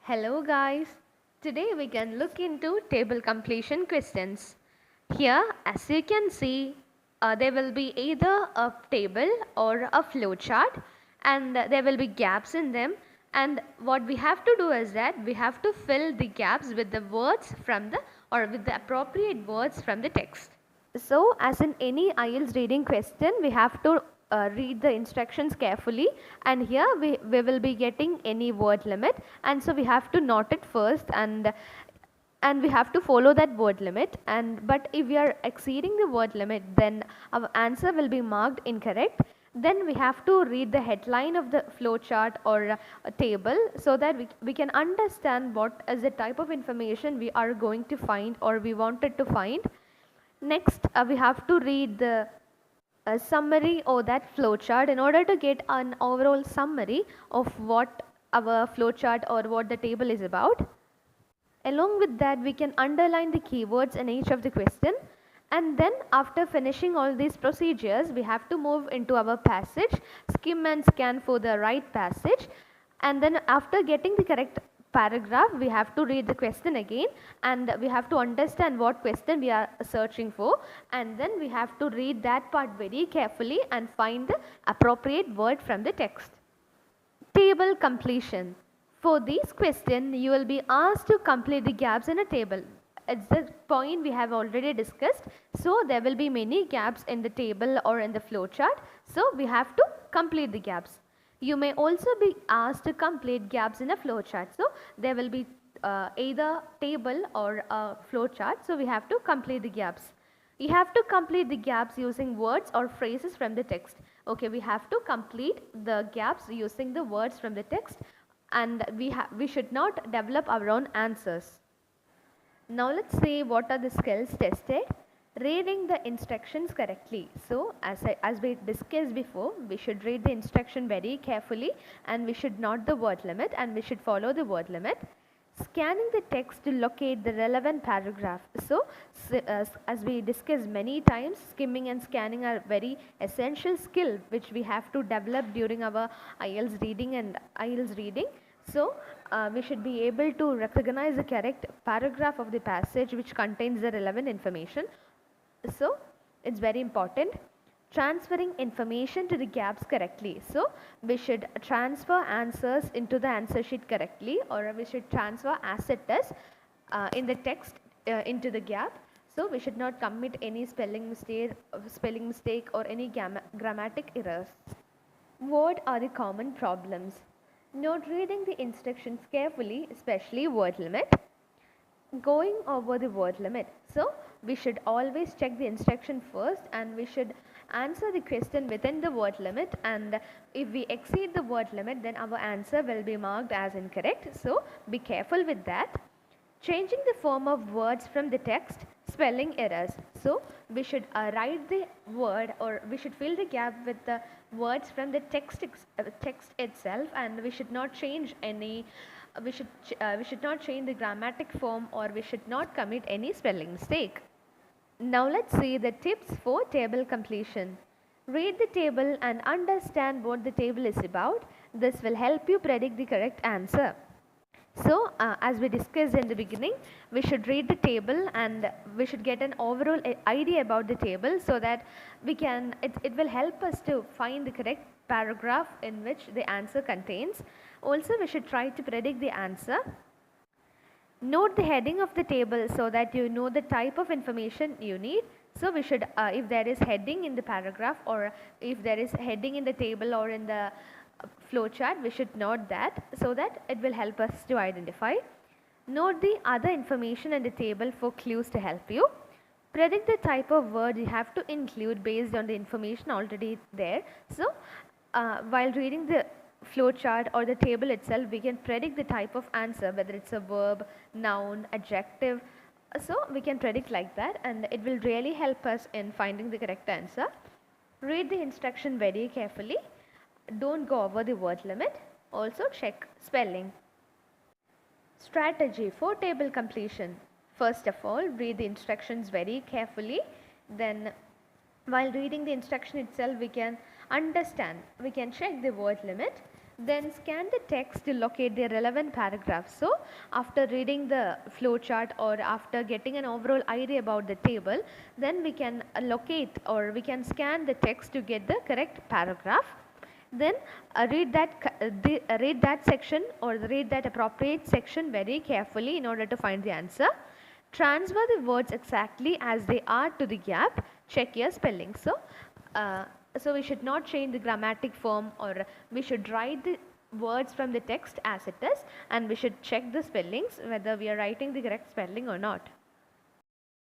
Hello guys, today we can look into table completion questions. Here as you can see there will be either a table or a flowchart and there will be gaps in them, and what we have to do is that we have to fill the gaps with the words from the or with the appropriate words from the text. So as in any IELTS reading question, we have to read the instructions carefully, and here we will be getting any word limit, and so we have to note it first, and we have to follow that word limit, and but if we are exceeding the word limit, then our answer will be marked incorrect. Then we have to read the headline of the flowchart or a table so that we can understand what is the type of information we are going to find or we wanted to find. Next, we have to read the summary of that flowchart in order to get an overall summary of what our flowchart or what the table is about. Along with that, we can underline the keywords in each of the question, and then after finishing all these procedures, we have to move into our passage, skim and scan for the right passage, and then after getting the correct paragraph, we have to read the question again, and we have to understand what question we are searching for, and then we have to read that part very carefully and find the appropriate word from the text. Table completion. For this question, you will be asked to complete the gaps in a table. It's the point we have already discussed. So there will be many gaps in the table or in the flowchart. So we have to complete the gaps. You may also be asked to complete gaps in a flowchart. So there will be either table or a flowchart. So we have to complete the gaps. You have to complete the gaps using words or phrases from the text. Okay, we have to complete the gaps using the words from the text, and we should not develop our own answers. Now let's see what are the skills tested. Reading the instructions correctly. So as we discussed before, we should read the instruction very carefully, and we should note the word limit, and we should follow the word limit. Scanning the text to locate the relevant paragraph. So as we discussed many times, skimming and scanning are very essential skill which we have to develop during our IELTS reading and IELTS reading. So we should be able to recognize the correct paragraph of the passage which contains the relevant information. So it's very important. Transferring information to the gaps correctly. So we should transfer answers into the answer sheet correctly, or we should transfer as it is in the text into the gap. So we should not commit any spelling mistake or any grammatic errors. What are the common problems? Not reading the instructions carefully, especially word limit. Going over the word limit. So we should always check the instruction first, and we should answer the question within the word limit, and if we exceed the word limit, then our answer will be marked as incorrect. So be careful with that. Changing the form of words from the text, spelling errors. So we should write the word, or we should fill the gap with the words from the text itself, and we should not change any we should not change the grammatic form, or we should not commit any spelling mistake. Now let's see the tips for table completion. Read the table and understand what the table is about. This will help you predict the correct answer. So as we discussed in the beginning, we should read the table and we should get an overall idea about the table, so that it will help us to find the correct paragraph in which the answer contains. Also, we should try to predict the answer. Note the heading of the table so that you know the type of information you need. So we should, if there is heading in the paragraph, or if there is heading in the table or in the flowchart, we should note that so that it will help us to identify. Note the other information in the table for clues to help you. Predict the type of word you have to include based on the information already there. So while reading the flowchart or the table itself, we can predict the type of answer, whether it's a verb, noun, adjective. So we can predict like that, and it will really help us in finding the correct answer. Read the instruction very carefully. Don't go over the word limit. Also check spelling. Strategy for table completion. First of all, read the instructions very carefully. Then while reading the instruction itself, we can understand, we can check the word limit. Then scan the text to locate the relevant paragraph. So after reading the flowchart or after getting an overall idea about the table, then we can locate or we can scan the text to get the correct paragraph. Then read that section or read that appropriate section very carefully in order to find the answer. Transfer the words exactly as they are to the gap. Check your spelling. So we should not change the grammatic form, or we should write the words from the text as it is, and we should check the spellings whether we are writing the correct spelling or not.